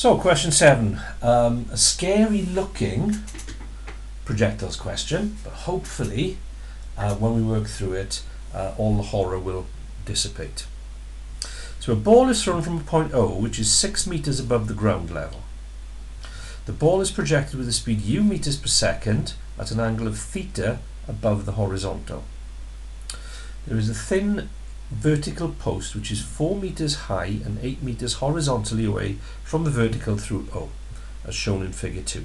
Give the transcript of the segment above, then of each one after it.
So question 7, a scary looking projectiles question, but hopefully when we work through it all the horror will dissipate. So a ball is thrown from a point O, which is 6 meters above the ground level. The ball is projected with a speed u meters per second at an angle of theta above the horizontal. There is a thin vertical post which is 4 meters high and 8 meters horizontally away from the vertical through O, as shown in figure 2.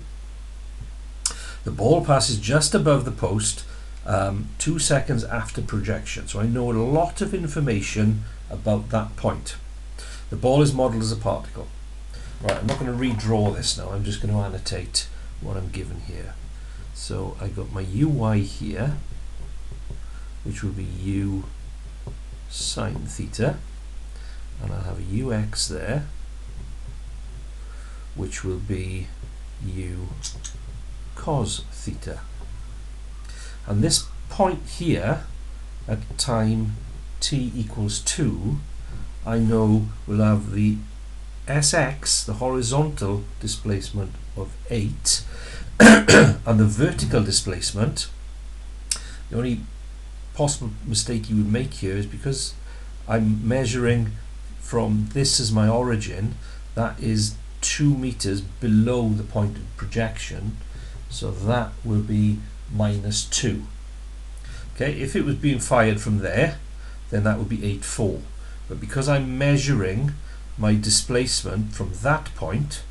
The ball passes just above the post 2 seconds after projection, so I know a lot of information about that point. The ball is modelled as a particle. Right, I'm not going to redraw this now, I'm just going to annotate what I'm given here. So I got my uy here, which will be u sine theta, and I'll have a ux there, which will be u cos theta. And this point here at time t equals 2, I know we'll have the sx, the horizontal displacement of 8, and the vertical displacement. The only possible mistake you would make here is because I'm measuring from this as my origin, that is 2 meters below the point of projection, so that will be minus 2. Okay, if it was being fired from there, then that would be 8,4. But because I'm measuring my displacement from that point,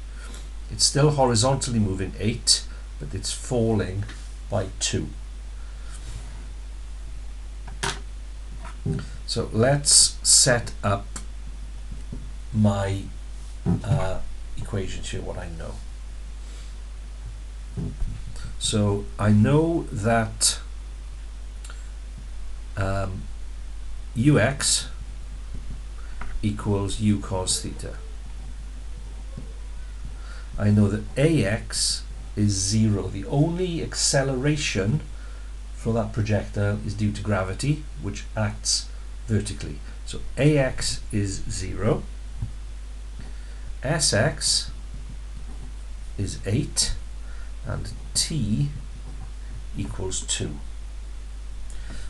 it's still horizontally moving 8, but it's falling by 2. So let's set up my equations here, what I know. So I know that ux equals u cos theta. I know that ax is 0. The only acceleration for that projectile is due to gravity, which acts vertically. So ax is 0, sx is 8, and t equals 2.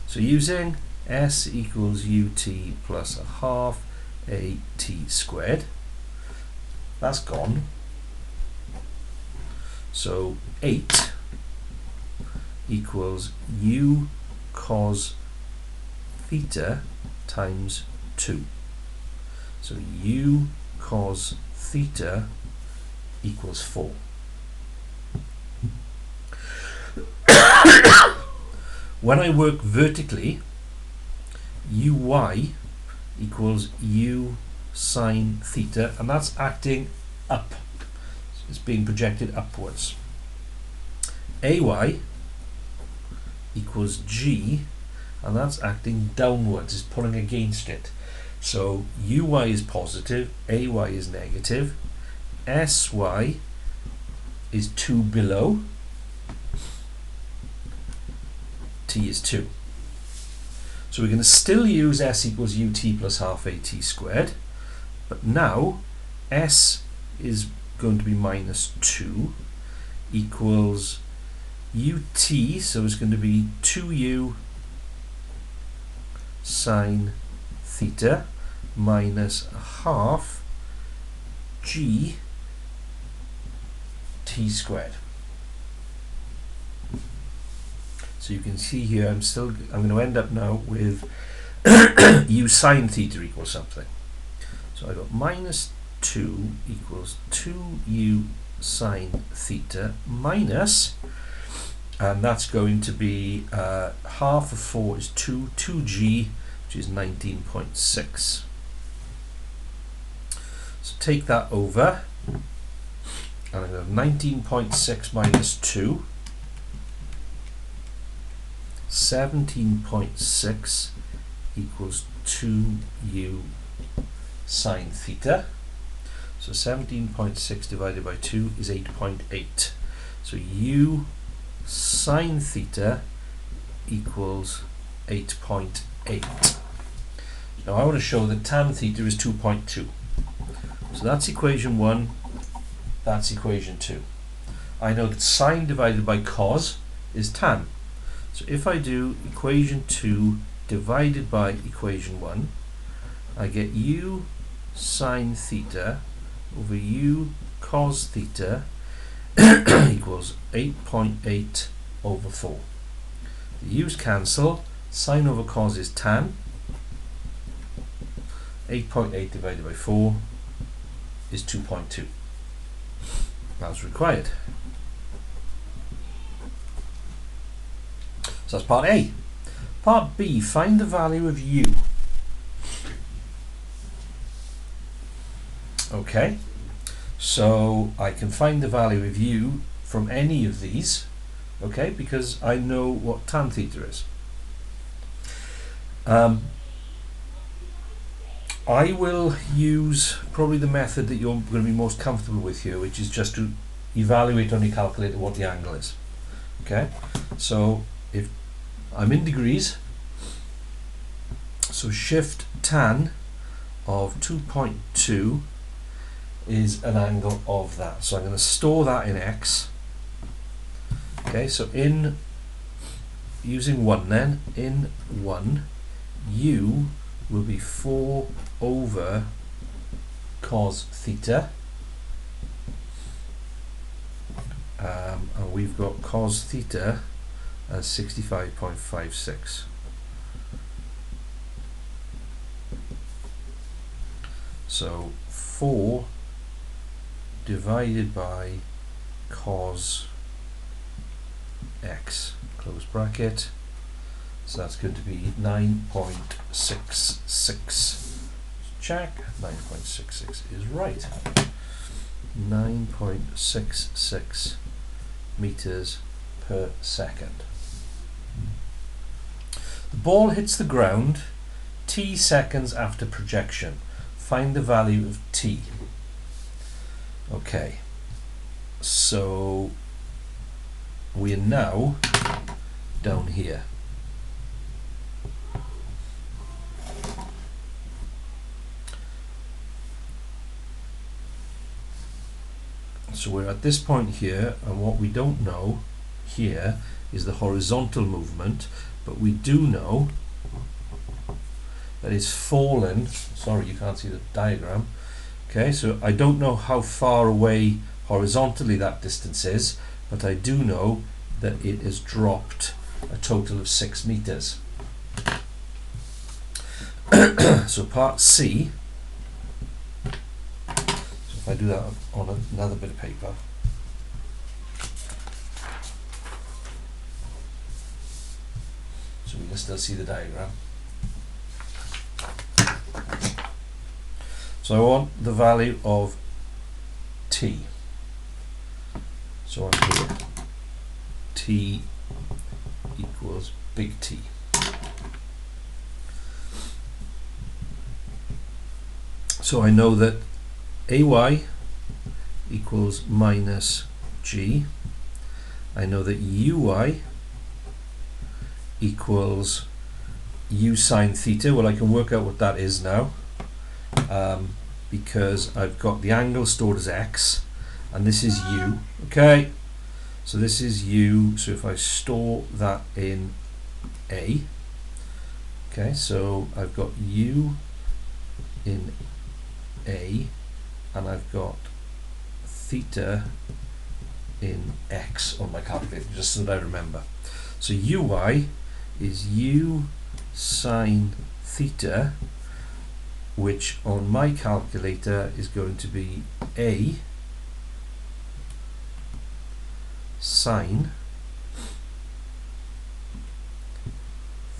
So using s equals ut plus a half a t squared, that's gone. So 8 equals u cos theta times 2. So u cos theta equals 4. When I work vertically, uy equals u sine theta, and that's acting up. It's being projected upwards. Ay equals g, and that's acting downwards, it's pulling against it. So uy is positive, ay is negative, sy is 2 below, t is 2. So we're going to still use s equals ut plus half at squared, but now s is going to be minus 2 equals ut, so it's going to be 2u sine theta minus a half g t squared. So you can see here I'm going to end up now with u sine theta equals something. So I got minus 2 equals 2u sine theta minus, and that's going to be half of 4 is 2g, which is 19.6. So take that over, and I'm going to have 19.6 minus 2, 17.6 equals 2u sine theta. So 17.6 divided by 2 is 8.8. So u sine theta equals 8.8. Now I want to show that tan theta is 2.2. So that's equation 1 That's equation 2. I know that sine divided by cos is tan. So if I do equation 2 divided by equation 1, I get u sine theta over u cos theta equals 8.8 over 4. The u's cancel. Sine over cos is tan. 8.8 divided by 4 is 2.2. That's required. So that's part A. Part B, find the value of u. Okay, so I can find the value of u from any of these, okay, because I know what tan theta is. I will use probably the method that you're going to be most comfortable with here, which is just to evaluate on your calculator what the angle is. Okay, so if I'm in degrees, so shift tan of 2.2 is an angle of that. So I'm going to store that in x. Okay, so in using 1 then, in 1, u will be 4 over cos theta. And we've got cos theta as 65.56. So 4 divided by cos x, close bracket. So that's going to be 9.66. Check. 9.66 is right. 9.66 meters per second. The ball hits the ground t seconds after projection. Find the value of t. Okay, so we are now down here. So we're at this point here, and what we don't know here is the horizontal movement, but we do know that it's fallen. Sorry, you can't see the diagram. Okay, so I don't know how far away horizontally that distance is, but I do know that it has dropped a total of 6 meters. So part C, so if I do that on another bit of paper, so we can still see the diagram. So I want the value of t. So I'm here. T equals big T. So I know that AY equals minus G. I know that UY equals U sine theta. Well, I can work out what that is now. Because I've got the angle stored as x, and this is u. Okay, so this is u. So if I store that in a, okay, so I've got u in a, and I've got theta in x on my calculator, just so that I remember. So uy is u sine theta, which on my calculator is going to be a sine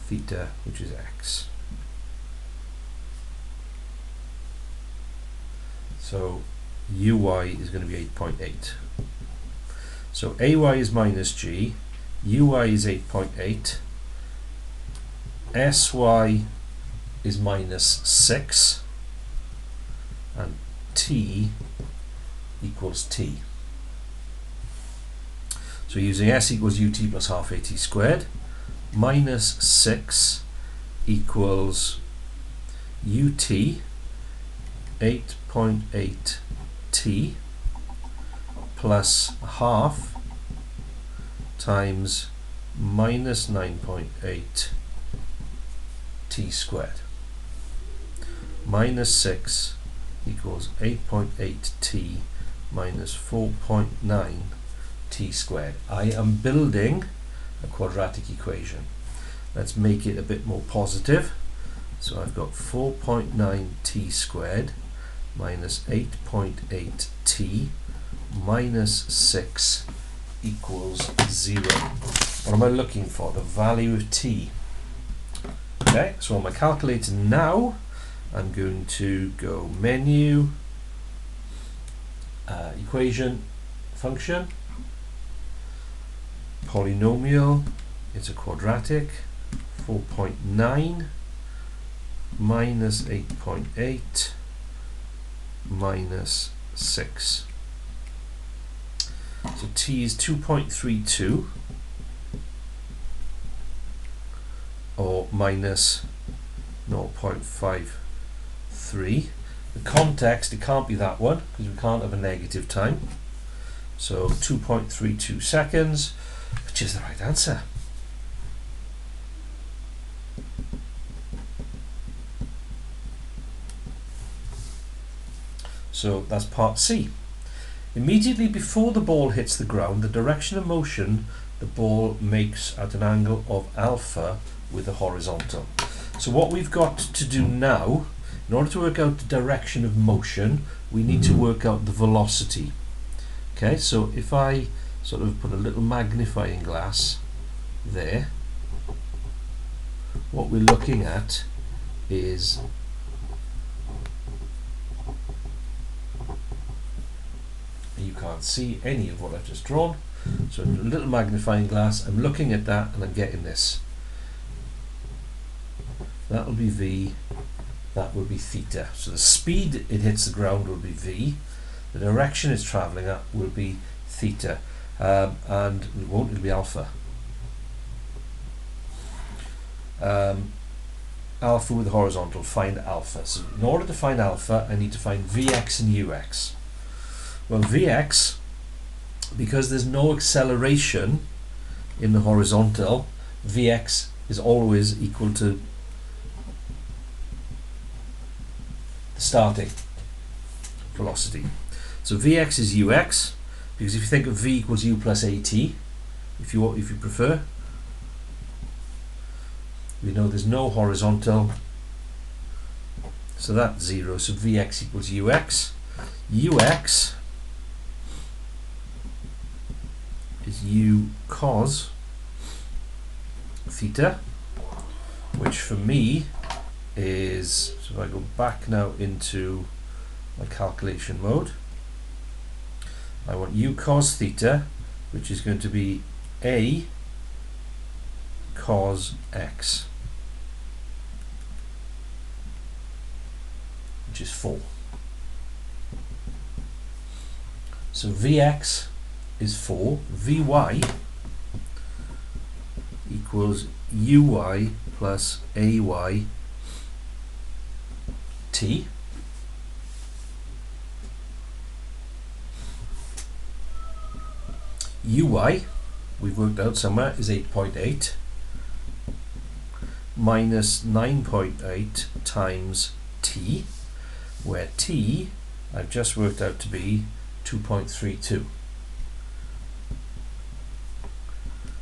theta, which is x. So uy is going to be 8.8. So ay is minus g, uy is 8.8, sy is minus 6, and t equals t. So using s equals ut plus half at squared, minus 6 equals ut 8.8 t, plus a half times minus 9.8 t squared. Minus 6 equals 8.8 t minus 4.9 t squared. I am building a quadratic equation. Let's make it a bit more positive. So I've got 4.9 t squared minus 8.8 t minus 6 equals 0. What am I looking for? The value of t. Okay, so on my calculator now, I'm going to go menu, equation, function, polynomial, it's a quadratic, 4.9 minus 8.8 minus 6. So t is 2.32 or minus 0.53. The context, it can't be that one because we can't have a negative time. So 2.32 seconds, which is the right answer. So that's part C. Immediately before the ball hits the ground, the direction of motion the ball makes at an angle of alpha with the horizontal. So what we've got to do now, in order to work out the direction of motion, we need to work out the velocity. Okay, so if I sort of put a little magnifying glass there, what we're looking at is you can't see any of what I've just drawn. So a little magnifying glass, I'm looking at that and I'm getting this. That will be V, that will be theta. So the speed it hits the ground will be V, the direction it's travelling at will be theta, and it won't, it'll be alpha. Alpha with the horizontal, find alpha. So in order to find alpha, I need to find Vx and Ux. Well, Vx, because there's no acceleration in the horizontal, Vx is always equal to the starting velocity. So Vx is Ux, because if you think of V equals U plus AT, if you prefer, we know there's no horizontal, so that's 0. So Vx equals Ux. Ux is U cos theta, which for me is, so if I go back now into my calculation mode, I want U cos theta, which is going to be A cos x, which is 4. So Vx is 4, Vy equals Uy plus Ay t. Uy, we've worked out somewhere, is 8.8 minus 9.8 times t, where t I've just worked out to be 2.32.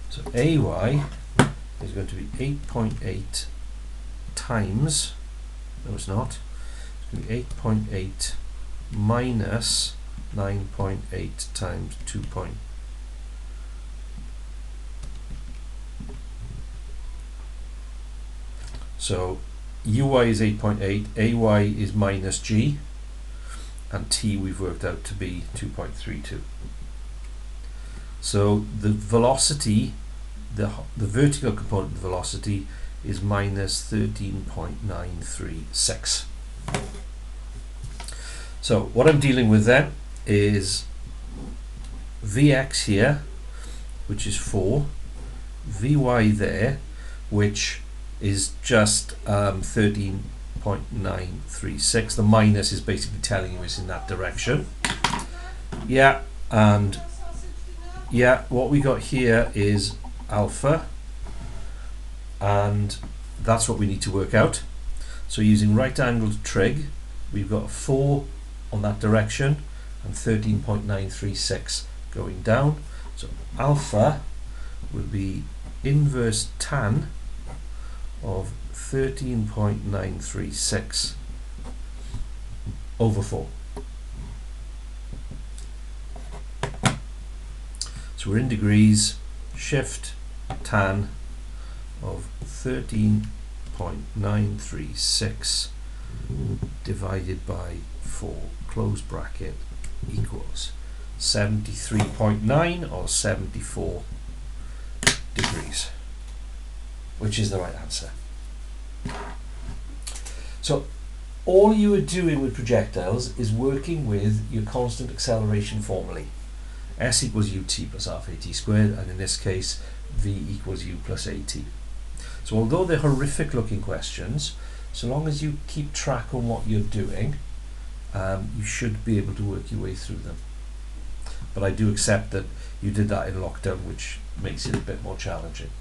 So Ay is going to be 8.8 times, no it's not, it's going to be 8.8 minus 9.8 times 2. So Uy is 8.8, Ay is minus g, and t we've worked out to be 2.32. So the velocity, the vertical component of the velocity is minus 13.936. So what I'm dealing with then is Vx here, which is 4, Vy there, which is just 13.936. The minus is basically telling you it's in that direction. Yeah, And yeah, what we got here is alpha, and that's what we need to work out. So using right angled trig, we've got 4 on that direction and 13.936 going down. So alpha will be inverse tan of 13.936 over 4. So we're in degrees, shift tan of 13.936 divided by 4, close bracket, equals 73.9 or 74 degrees, which is the right answer. So all you are doing with projectiles is working with your constant acceleration formulae. S equals ut plus half at squared, and in this case v equals u plus at. So although they're horrific looking questions, so long as you keep track on what you're doing, you should be able to work your way through them. But I do accept that you did that in lockdown, which makes it a bit more challenging.